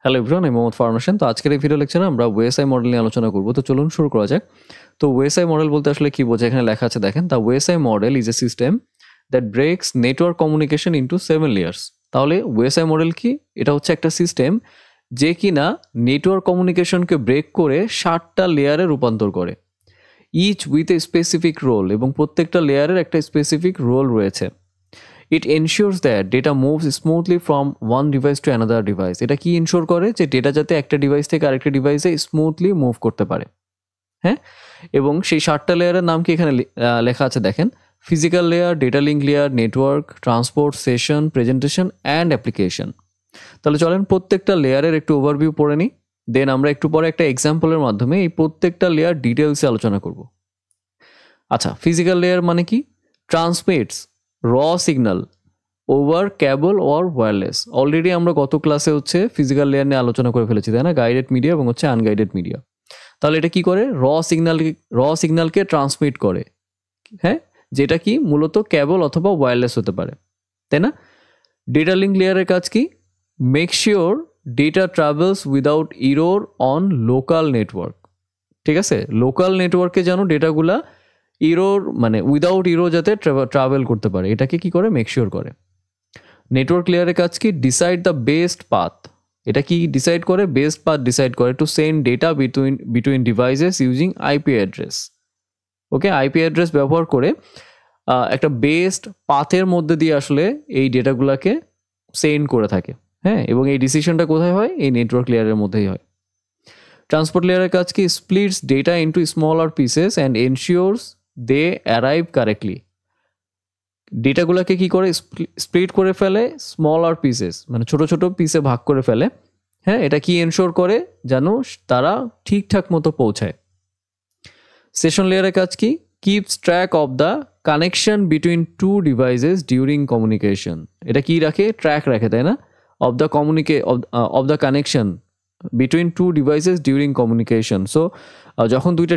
Hello everyone, আমি মোহাম্মদ ফারহান হোসেন। তো আজকের এই ভিডিও লেকচারে আমরা ওএসআই মডেল নিয়ে আলোচনা করব। তো চলুন শুরু করা যাক। তো ওএসআই মডেল বলতে আসলে কি বোঝায়, এখানে লেখা আছে দেখেন, the OSI model is a system that ব্রেকস network communication into 7 layers. তাহলে ওএসআই মডেল কি? এটা হচ্ছে একটা সিস্টেম যে কিনা নেটওয়ার্ক কমিউনিকেশনকে ব্রেক করে 7টা লেয়ারে রূপান্তর করে, each with a specific role, এবং প্রত্যেকটা লেয়ারের একটা স্পেসিফিক রোল রয়েছে। It ensures that data moves smoothly from one device to another device. এটা কি এনশিওর করে? যে ডেটা যাতে একটা ডিভাইস থেকে আরেকটা ডিভাইসে স্মুথলি মুভ করতে পারে। হ্যাঁ, এবং সেই 7টা লেয়ারের নাম কি এখানে লেখা আছে দেখেন, physical layer, data link layer, network, transport, session, presentation and application. তাহলে চলেন প্রত্যেকটা লেয়ারের একটু ওভারভিউ পড়ে নিই, দেন আমরা একটু পরে একটা এক্সাম্পলের মাধ্যমে এই প্রত্যেকটা লেয়ার ডিটেলসে আলোচনা করব। আচ্ছা, ফিজিক্যাল লেয়ার মানে কি? ট্রান্সমিটস র signal over cable or wireless. Already আমরা গত ক্লাসে হচ্ছে ফিজিক্যাল লেয়ার নিয়ে আলোচনা করে ফেলেছি, তাই না? গাইডেড মিডিয়া এবং হচ্ছে আনগাইডেড মিডিয়া। তাহলে এটা কি করে? র সিগন্যালকে ট্রান্সমিট করে, হ্যাঁ, যেটা কি মূলত ক্যাবল অথবা ওয়্যারলেস হতে পারে, তাই না? ডেটা লিঙ্ক লেয়ারের কাজ কি? Make sure data travels without error on local network. ঠিক আছে, লোকাল নেটওয়ার্কে যেন ডেটাগুলা ইরোর মানে উইদাউট ইরো যাতে ট্রাভেল করতে পারে, এটাকে কি করে? মেক শিওর করে। নেটওয়ার্ক লেয়ারের কাজ কি? Decide the best path. এটা কি ডিসাইড করে? বেস্ট পাথ ডিসাইড করে to send data between devices using IP address. Okay, IP address ব্যবহার করে একটা বেস্ট পাথের মধ্যে দিয়ে আসলে এই ডেটাগুলোকে সেন্ড করে থাকে। হ্যাঁ, এবং এই ডিসিশনটা কোথায় হয়? এই নেটওয়ার্ক লেয়ারের মধ্যেই হয়। ট্রান্সপোর্ট লেয়ারের কাজ কি? Splits data into smaller pieces and ensures they arrive correctly. ডেটাগুলোকে কি করে? স্প্লিট করে ফেলে স্মলার পিসেস, মানে ছোট ছোট পিসে ভাগ করে ফেলে। হ্যাঁ, এটা কি এনশোর করে? যেন তারা ঠিকঠাক মতো পৌঁছায়। সেশন লেয়ারের কাজ কি? Keeps track of the connection between two devices during communication. এটা কি রাখে? ট্র্যাক রাখে, তাই না? Of the connection between two devices during communication. So যখন দুইটা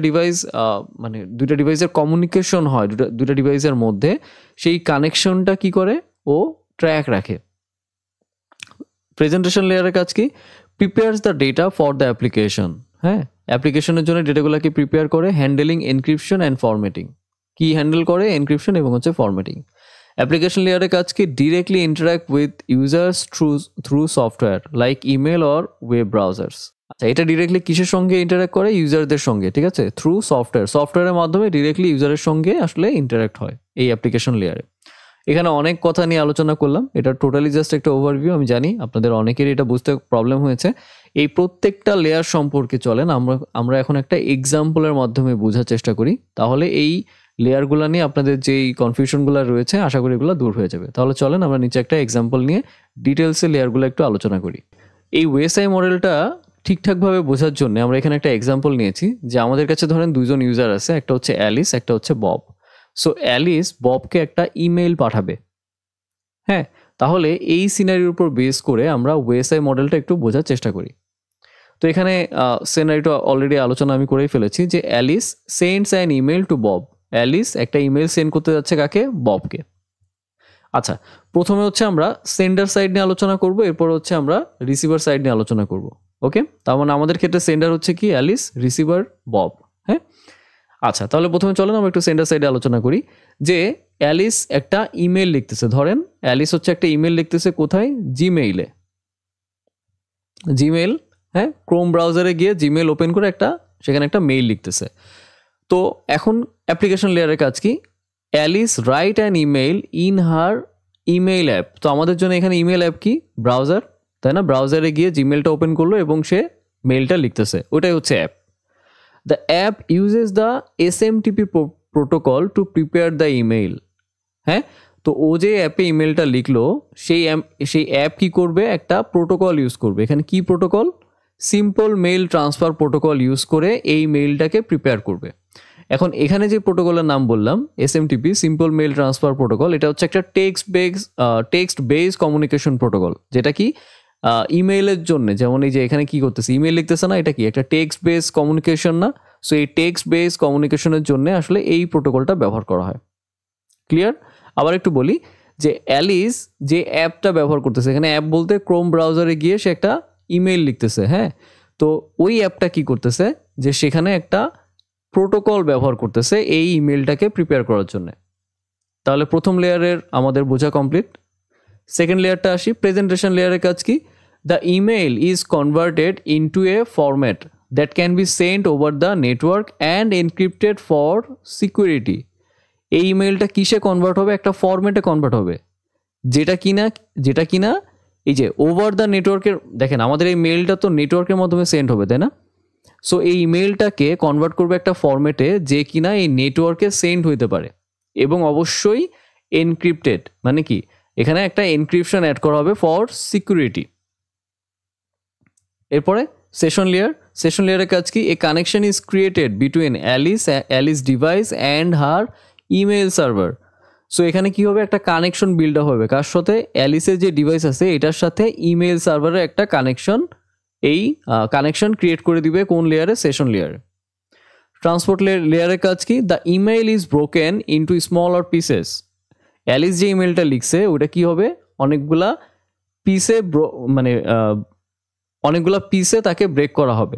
ডিভাইসের কমিউনিকেশন হয় দুইটা ডিভাইসের মধ্যে, সেই কানেকশনটা কি করে? ও ট্র্যাক রাখে। প্রেজেন্টেশন লেয়ারের কাজ কি? Prepares the data for the application. হ্যাঁ, অ্যাপ্লিকেশনের জন্য ডেটাগুলোকে প্রিপেয়ার করে। Handling encryption and formatting. কি হ্যান্ডেল করে? এনক্রিপশন এবং হচ্ছে ফরম্যাটিং। অ্যাপ্লিকেশন লেয়ারের কাজ কি? Directly interact with users through software like email or web browsers. আচ্ছা, এটা ডিরেক্টলি কিসের সঙ্গে ইন্টারাক্ট করে? ইউজারদের সঙ্গে, ঠিক আছে, থ্রু সফটওয়্যারের মাধ্যমে ডিরেক্টলি ইউজারের সঙ্গে আসলে ইন্টারাক্ট হয় এই অ্যাপ্লিকেশন লেয়ারে। এখানে অনেক কথা নিয়ে আলোচনা করলাম, এটা টোটালি জাস্ট একটা ওভারভিউ। আমি জানি আপনাদের অনেকেরই এটা বুঝতে প্রবলেম হয়েছে। এই প্রত্যেকটা লেয়ার সম্পর্কে চলেন আমরা এখন একটা এক্সাম্পলের মাধ্যমে বোঝার চেষ্টা করি, তাহলে এই লেয়ারগুলো নিয়ে আপনাদের যেই কনফিউশনগুলো রয়েছে আশা করি এগুলো দূর হয়ে যাবে। তাহলে চলেন আমরা নিচে একটা এক্সাম্পল নিয়ে ডিটেলসে লেয়ারগুলো একটু আলোচনা করি। এই ওএসআই মডেলটা ঠিকঠাকভাবে বোঝার জন্য আমরা এখানে একটা এক্সাম্পল নিয়েছি, যে আমাদের কাছে ধরেন দুইজন ইউজার আছে, একটা হচ্ছে অ্যালিস, একটা হচ্ছে বব। সো অ্যালিস ববকে একটা ইমেল পাঠাবে। হ্যাঁ, তাহলে এই সিনারির উপর বেস করে আমরা ওএসআই মডেলটা একটু বোঝার চেষ্টা করি। তো এখানে সিনারিটা অলরেডি আলোচনা আমি করেই ফেলেছি, যে Alice sends an email to Bob. Alice একটা ইমেল সেন্ড করতে যাচ্ছে কাকে? ববকে। আচ্ছা, প্রথমে হচ্ছে আমরা সেন্ডার সাইড নিয়ে আলোচনা করব, এরপর হচ্ছে আমরা রিসিভার সাইড নিয়ে আলোচনা করব। ওকে, তার মানে আমাদের ক্ষেত্রে সেন্ডার হচ্ছে কি? Alice, receiver Bob. হ্যাঁ, আচ্ছা, তাহলে প্রথমে চলেন আমরা একটু সেন্ডার সাইডে আলোচনা করি, যে অ্যালিস একটা ইমেল লিখতেছে। ধরেন অ্যালিস হচ্ছে একটা ইমেল লিখতেছে কোথায়? জিমেইলে। জিমেইল, হ্যাঁ, ক্রোম ব্রাউজারে গিয়ে জিমেইল ওপেন করে সেখানে একটা মেইল লিখতেছে। তো এখন অ্যাপ্লিকেশন লেয়ারের কাজ কি? Alice write an email in her email app. তো আমাদের জন্য এখানে ইমেইল অ্যাপ কি? ব্রাউজার, তাই না? ব্রাউজারে গিয়ে জিমেইলটা ওপেন করলো এবং সে মেইলটা লিখতেছে, ওটাই হচ্ছে app. The app uses the SMTP protocol to prepare the email. হ্যাঁ, তো ও যে অ্যাপে ইমেলটা লিখলো, সেই অ্যাপ কি করবে? একটা প্রোটোকল ইউজ করবে। এখানে কি protocol? Simple mail transfer protocol use করে এই মেইলটাকে প্রিপেয়ার করবে। এখন এখানে যে প্রোটোকলের নাম বললাম, SMTP, simple mail transfer protocol, এটা হচ্ছে একটা টেক্সট বেস কমিউনিকেশন প্রোটোকল, যেটা কি ইমেইলের জন্য, যেমন এই যে এখানে কি করতেছে? ইমেইল লিখতেছে না? এটা কি একটা টেক্সট বেস কমিউনিকেশন না? সো এই টেক্সট বেস কমিউনিকেশনের জন্য আসলে এই প্রোটোকলটা ব্যবহার করা হয়। ক্লিয়ার? আবার একটু বলি, যে অ্যালিস যে অ্যাপটা ব্যবহার করতেছে, এখানে অ্যাপ বলতে ক্রোম ব্রাউজারে গিয়ে সে একটা ইমেইল লিখতেছে, হ্যাঁ। তো ওই অ্যাপটা কি করতেছে যে সেখানে একটা প্রোটোকল ব্যবহার করতেছে এই ইমেইলটাকে প্রিপেয়ার করার জন্য। তাহলে প্রথম লেয়ারের আমাদের বোঝা কমপ্লিট। সেকেন্ড লেয়ারটা আসি, প্রেজেন্টেশন লেয়ারের কাজ কি? The email is converted into a format that can be sent over the network and encrypted for security. এই ইমেইলটা কিসে কনভার্ট হবে? একটা ফরম্যাটে কনভার্ট হবে, যেটা কিনা এই যে ওভার দ্য নেটওয়ার্কের, দেখেন আমাদের এই মেইলটা তো নেটওয়ার্কের মাধ্যমে সেন্ড হবে, তাই না? সো এই ইমেইলটাকে কনভার্ট করবে একটা ফরম্যাটে যে কিনা এই নেটওয়ার্কে সেন্ড হইতে পারে এবং অবশ্যই এনক্রিপ্টেড। মানে কি, এখানে একটা এনক্রিপশন অ্যাড করা হবে ফর সিকিউরিটি। এরপরে সেশন লেয়ারের কাজ কি? A connection is created between Alice device and her email server. So এখানে কি হবে? একটা কানেকশন বিল্ড আপ হবে কার সাথে? অ্যালিসের যে ডিভাইস আছে এটার সাথে ইমেইল সার্ভারের একটা কানেকশন, এই কানেকশন ক্রিয়েট করে দিবে কোন লেয়ারে? সেশন লেয়ারে। ট্রান্সপোর্ট লেয়ারের কাজ কি? The email is broken into smaller pieces. Alice যে ইমেইলটা লিখছে ওটা কি হবে? অনেকগুলা পিসে তাকে ব্রেক করা হবে,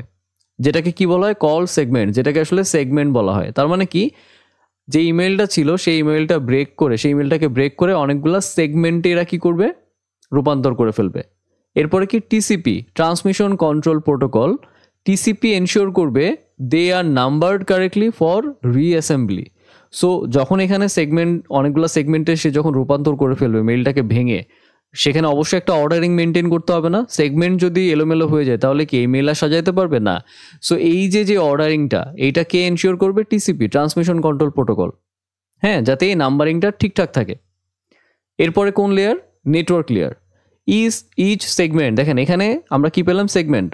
যেটাকে কি বলা হয়? কল সেগমেন্ট, যেটাকে আসলে সেগমেন্ট বলা হয়। তার মানে কি, যে ইমেইলটা ছিল সেই ইমেইলটাকে ব্রেক করে অনেকগুলা সেগমেন্টে এরা কি করবে? রূপান্তর করে ফেলবে। এরপরে কি? TCP, transmission control protocol. TCP ensure করবে দে আর নাম্বারড কারেক্টলি ফর রিঅ্যাসেম্বলি। সো যখন এখানে অনেকগুলো সেগমেন্টে সে যখন রূপান্তর করে ফেলবে মেইলটাকে ভেঙে, সেখানে অবশ্যই একটা অর্ডারিং মেনটেন করতে হবে না? সেগমেন্ট যদি এলোমেলো হয়ে যায় তাহলে কি এই মেইল আর সাজাইতে পারবে না? সো এই যে অর্ডারিংটা, এইটা কে এনশিওর করবে? টিসিপি, ট্রান্সমিশন কন্ট্রোল প্রোটোকল, হ্যাঁ, যাতে এই নাম্বারিংটা ঠিকঠাক থাকে। এরপরে কোন layer? Network layer. Each segment, দেখেন এখানে আমরা কি পেলাম? সেগমেন্ট।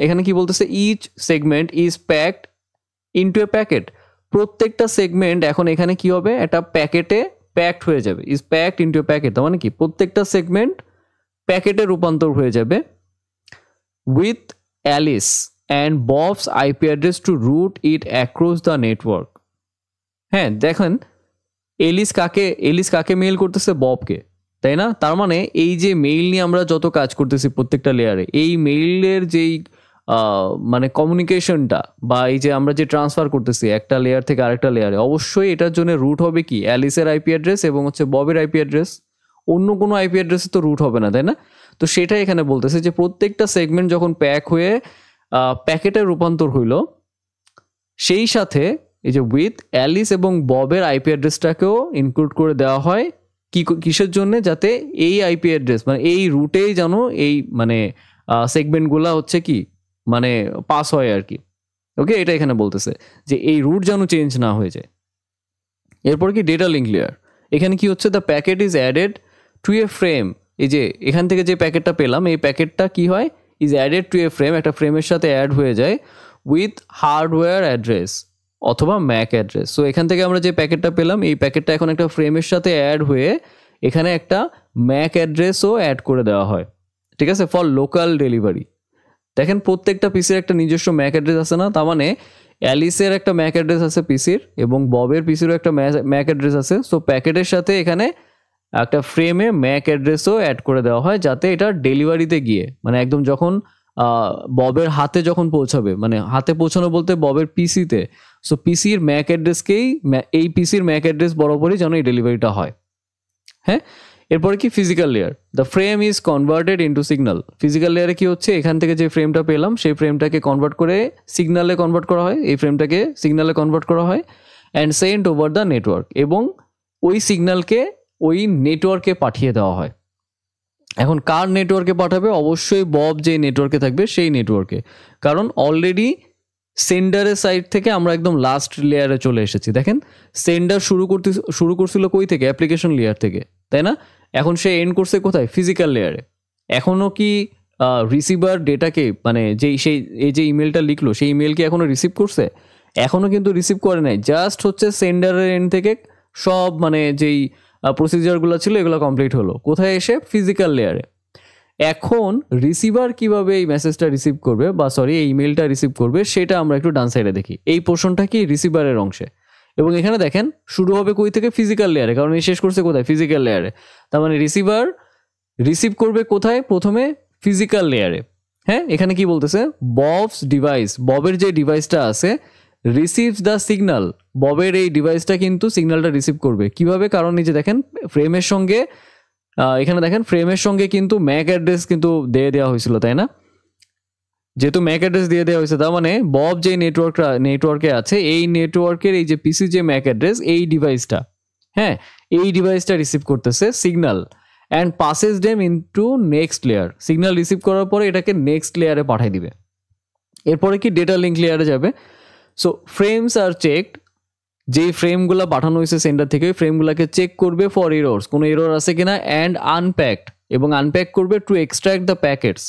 এখানে কি বলতেছে? Each segment is packed into a packet. প্রত্যেকটা সেগমেন্ট এখন এখানে কি হবে? একটা প্যাকেটে প্যাকড হয়ে যাবে। Is packed into a packet, তার মানে কি প্রত্যেকটা সেগমেন্ট প্যাকেটে রূপান্তর হয়ে যাবে। With Alice and Bob's IP address to route it across the network. হ্যাঁ, দেখেন এলিস কাকে মেইল করতেছে? ববকে, তাই না? তার মানে এই যে মেইল নিয়ে আমরা যত কাজ করতেছি প্রত্যেকটা লেয়ারে, এই মেইলের যেই মানে কমিউনিকেশনটা বা এই যে আমরা যে ট্রান্সফার করতেছি একটা লেয়ার থেকে আরেকটা লেয়ারে, অবশ্যই এটার জন্য রুট হবে কি? অ্যালিসের আইপি অ্যাড্রেস এবং হচ্ছে ববের আইপি অ্যাড্রেস। অন্য কোনো আইপি অ্যাড্রেসে তো রুট হবে না, তাই না? তো সেটাই এখানে বলতেছে যে প্রত্যেকটা সেগমেন্ট যখন প্যাক হয়ে প্যাকেটে রূপান্তর হইল, সেই সাথে এই যে উইথ অ্যালিস এবং ববের আইপি অ্যাড্রেসটাকেও ইনক্লুড করে দেওয়া হয়। কিসের জন্য? যাতে এই আইপি অ্যাড্রেস মানে এই রুটেই যেন এই মানে সেগমেন্টগুলা হচ্ছে কি মানে পাস হয় আর কি। ওকে, এটা এখানে বলতেছে যে এই রুট যেন চেঞ্জ না হয়ে যায়। এরপর কি? Data link layer. এখানে কি হচ্ছে? The packet is added to A frame. এই যে এখান থেকে যে প্যাকেটটা পেলাম, এই প্যাকেটটা কি হয়? Is added to A frame, একটা ফ্রেমের সাথে অ্যাড হয়ে যায় উইথ হার্ডওয়্যার অ্যাড্রেস অথবা ম্যাক অ্যাড্রেস। সো এখান থেকে আমরা যে প্যাকেটটা পেলাম, এই প্যাকেটটা এখন একটা ফ্রেমের সাথে অ্যাড হয়ে এখানে একটা ম্যাক অ্যাড্রেসও অ্যাড করে দেওয়া হয়, ঠিক আছে, ফর লোকাল ডেলিভারি। দেখেন প্রত্যেকটা পিসির একটা নিজস্ব ম্যাক অ্যাড্রেস আছে না? তার মানে অ্যালিসের একটা ম্যাক অ্যাড্রেস আছে পিসির এবং ববের পিসিরও একটা ম্যাক অ্যাড্রেস আছে। সো প্যাকেটের সাথে এখানে একটা ফ্রেমে ম্যাক অ্যাড্রেসও অ্যাড করে দেওয়া হয় যাতে এটা ডেলিভারিতে গিয়ে মানে একদম যখন ববের হাতে যখন পৌঁছাবে, মানে হাতে পৌঁছানো বলতে ববের পিসিতে, সো পিসির ম্যাক অ্যাড্রেসকেই এই পিসির ম্যাক অ্যাড্রেস বরাবরই যেন এই ডেলিভারিটা হয়। হ্যাঁ, এরপরে কি? Physical layer. The frame is converted into signal. Physical লেয়ারে কি হচ্ছে? এখান থেকে যে ফ্রেমটা পেলাম সেই ফ্রেমটাকে কনভার্ট করে সিগন্যালে কনভার্ট করা হয়, এই ফ্রেমটাকে সিগন্যালে কনভার্ট করা হয় and sent over the network, এবং ওই সিগন্যালকে ওই নেটওয়ার্কে পাঠিয়ে দেওয়া হয়। এখন কার নেটওয়ার্কে পাঠাবে? অবশ্যই বব যে নেটওয়ার্কে থাকবে সেই নেটওয়ার্কে, কারণ অলরেডি সেন্ডারের সাইড থেকে আমরা একদম লাস্ট লেয়ারে চলে এসেছি। দেখেন সেন্ডার শুরু করছিল কই থেকে? অ্যাপ্লিকেশন লেয়ার থেকে, তাই না? এখন সে এন্ড করছে কোথায়? ফিজিক্যাল লেয়ারে। এখনও কি রিসিভার ডেটাকে মানে এই যে ইমেলটা লিখলো সেই ইমেলকে এখনো রিসিভ করছে? এখনও কিন্তু রিসিভ করে নাই। জাস্ট হচ্ছে সেন্ডারের এন্ড থেকে সব মানে যেই প্রসিজারগুলো ছিল এগুলো কমপ্লিট হলো কোথায়? এসে ফিজিক্যাল লেয়ারে। এখন রিসিভার কিভাবে এই মেসেজটা রিসিভ করবে বা এই ইমেলটা রিসিভ করবে সেটা আমরা একটু ডান সাইডে দেখি। এই পোর্শনটা কি? রিসিভারের অংশে। এবং এখানে দেখেন শুরু হবে কই থেকে? ফিজিক্যাল লেয়ারে, কারণ এই শেষ করছে কোথায়? ফিজিক্যাল লেয়ারে। তার মানে রিসিভার রিসিভ করবে কোথায়? প্রথমে ফিজিক্যাল লেয়ারে। হ্যাঁ, এখানে কি বলতেছে, ববস ডিভাইস, ববের যে ডিভাইসটা আছে রিসিভস দ্য সিগন্যাল, ববের এই ডিভাইসটা কিন্তু সিগন্যালটা রিসিভ করবে কিভাবে, কারণ এই যে দেখেন ফ্রেমের সঙ্গে এখানে দেখেন ফ্রেমের সঙ্গে কিন্তু ম্যাক অ্যাড্রেস কিন্তু দিয়ে দেওয়া হয়েছিল, তাই না? যেহেতু ম্যাক অ্যাড্রেস দিয়ে দেওয়া হয়েছে তার মানে বব যে নেটওয়ার্কে আছে এই নেটওয়ার্কের এই যে পিসি যে ম্যাক অ্যাড্রেস এই ডিভাইসটা, হ্যাঁ এই ডিভাইসটা রিসিভ করতেছে signal and passes them into next layer, signal receive করার পরে এটাকে নেক্সট লেয়ারে পাঠিয়ে দিবে। এরপরে কি ডেটা লিঙ্ক লেয়ারে যাবে। সো ফ্রেমস আর চেকড, যেই ফ্রেমগুলো পাঠানো হয়েছে সেন্টার থেকে ওই ফ্রেমগুলোকে চেক করবে ফর এরর্স, কোনো এরর আছে কিনা, অ্যান্ড আনপ্যাকড, এবং আনপ্যাক করবে টু এক্সট্র্যাক্ট দ্য প্যাকেটস।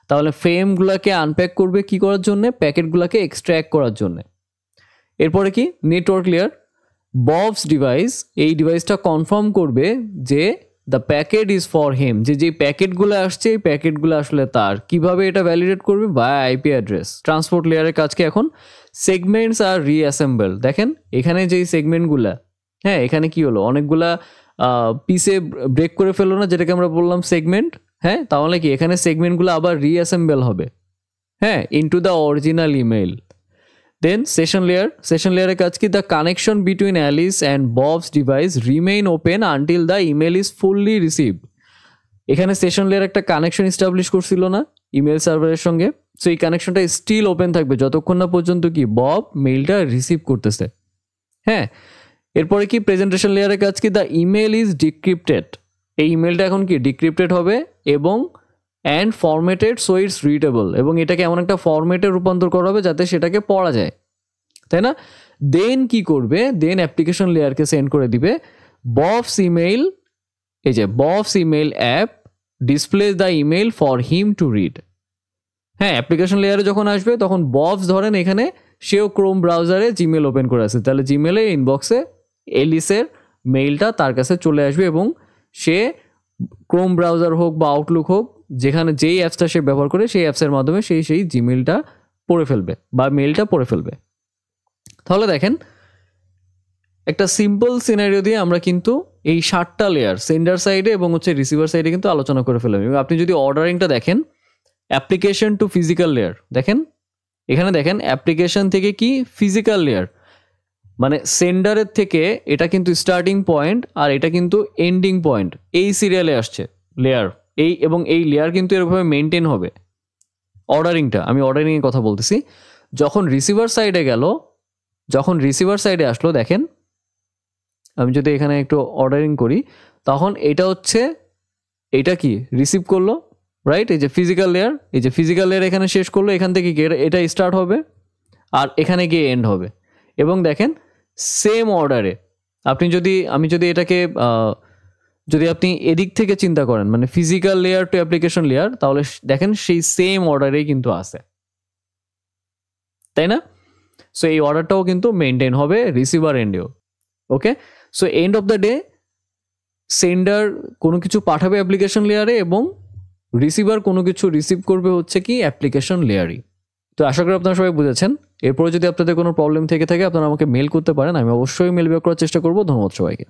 তাহলে ফ্রেমগুলোকে আনপ্যাক করবে কি করার জন্য, প্যাকেটগুলোকে এক্সট্র্যাক্ট করার জন্য। এরপরে কি নেটওয়ার্ক লেয়ার, ববস ডিভাইস, এই ডিভাইসটা কনফার্ম করবে যে the packet is for him, যে যেই প্যাকেটগুলো আসছে এই প্যাকেটগুলো আসলে তার। কিভাবে এটা ভ্যালিডেট করবে, বাই আইপি অ্যাড্রেস। ট্রান্সপোর্ট লেয়ারের কাজকে এখন সেগমেন্টস আর রিঅ্যাসেম্বল, দেখেন এখানে যেই সেগমেন্টগুলা, হ্যাঁ এখানে কি হলো অনেকগুলা পিসে ব্রেক করে ফেললো না, যেটাকে আমরা বললাম সেগমেন্ট, হ্যাঁ তাহলে কি এখানে সেগমেন্টগুলো আবার রিঅ্যাসেম্বল হবে, হ্যাঁ into the original email. Then session layer, session লেয়ারের কাজ কি, the connection between Alice and Bob's device remain open until the email is fully received. এখানে সেশন লেয়ার একটা কানেকশন এস্টাবলিশ করছিল না ইমেল সার্ভারের সঙ্গে, সো এই কানেকশনটা স্টিল ওপেন থাকবে যতক্ষণ না পর্যন্ত কি বব মেইলটা রিসিভ করতেছে। হ্যাঁ, এরপরে কি প্রেজেন্টেশন লেয়ারের কাজ কি, দ্য ইমেল ইজ ডিক্রিপ্টেড, এই ইমেলটা এখন কি ডিক্রিপ্টেড হবে এবং and formatted so it's readable, এবং এটাকে এমন একটা ফরম্যাটে রূপান্তর করা হবে যাতে সেটাকে পড়া যায়, তাই না? দেন কি করবে, দেন অ্যাপ্লিকেশন লেয়ারকে সেন্ড করে দিবে ববস ইমেইল, এই যে Bob's email app displace the email for him to read. হ্যাঁ, অ্যাপ্লিকেশন লেয়ারে যখন আসবে তখন ববস ধরেন এখানে সেও ক্রোম ব্রাউজারে জিমেল ওপেন করে আছে, তাহলে জিমেলে ইনবক্সে এলিসের মেইলটা তার কাছে চলে আসবে এবং সে ক্রোম ব্রাউজার হোক বা আউটলুক হোক যেখানে যেই অ্যাপসটা সে ব্যবহার করে সেই অ্যাপসের মাধ্যমে সেই জিমেলটা পড়ে ফেলবে বা মেইলটা পড়ে ফেলবে। তাহলে দেখেন একটা সিম্পল সিনারিও দিয়ে আমরা কিন্তু এই 7টা লেয়ার সেন্ডার সাইডে এবং হচ্ছে রিসিভার সাইডে কিন্তু আলোচনা করে ফেললাম। এবং আপনি যদি অর্ডারিংটা দেখেন অ্যাপ্লিকেশন টু ফিজিক্যাল লেয়ার, দেখেন এখানে দেখেন অ্যাপ্লিকেশন থেকে কি ফিজিক্যাল লেয়ার, মানে সেন্ডারের থেকে এটা কিন্তু স্টার্টিং পয়েন্ট আর এটা কিন্তু এন্ডিং পয়েন্ট, এই সিরিয়ালে আসছে লেয়ার এই, এবং এই লেয়ার কিন্তু এরকমভাবে মেনটেন হবে। অর্ডারিংটা, আমি অর্ডারিংয়ের কথা বলতেছি। যখন রিসিভার সাইডে গেল, যখন রিসিভার সাইডে আসলো দেখেন আমি যদি এখানে একটু অর্ডারিং করি তখন এটা হচ্ছে এটা কি রিসিভ করলো, রাইট? এই যে ফিজিক্যাল লেয়ার, এই যে ফিজিক্যাল লেয়ার এখানে শেষ করলো, এখান থেকে কি এটা স্টার্ট হবে আর এখানে গিয়ে এন্ড হবে। এবং দেখেন সেম অর্ডারে আমি যদি এটাকে যদি আপনি এদিক থেকে চিন্তা করেন মানে physical layer to application layer, তাহলে দেখেন সেই সেম অর্ডারেই কিন্তু আছে, তাই না? সো এই অর্ডারটাও কিন্তু মেনটেন হবে রিসিভার এন্ডেও। Okay, so end of the day sender কোনো কিছু পাঠাবে অ্যাপ্লিকেশন লেয়ারে এবং রিসিভার কোনো কিছু রিসিভ করবে হচ্ছে কি অ্যাপ্লিকেশন লেয়ারই। তো আশা করি আপনারা সবাই বুঝেছেন। এরপরে যদি আপনাদের কোনো প্রবলেম থেকে থাকে আপনারা আমাকে মেল করতে পারেন, আমি অবশ্যই মেল ব্যাক করার চেষ্টা করবো। ধন্যবাদ সবাইকে।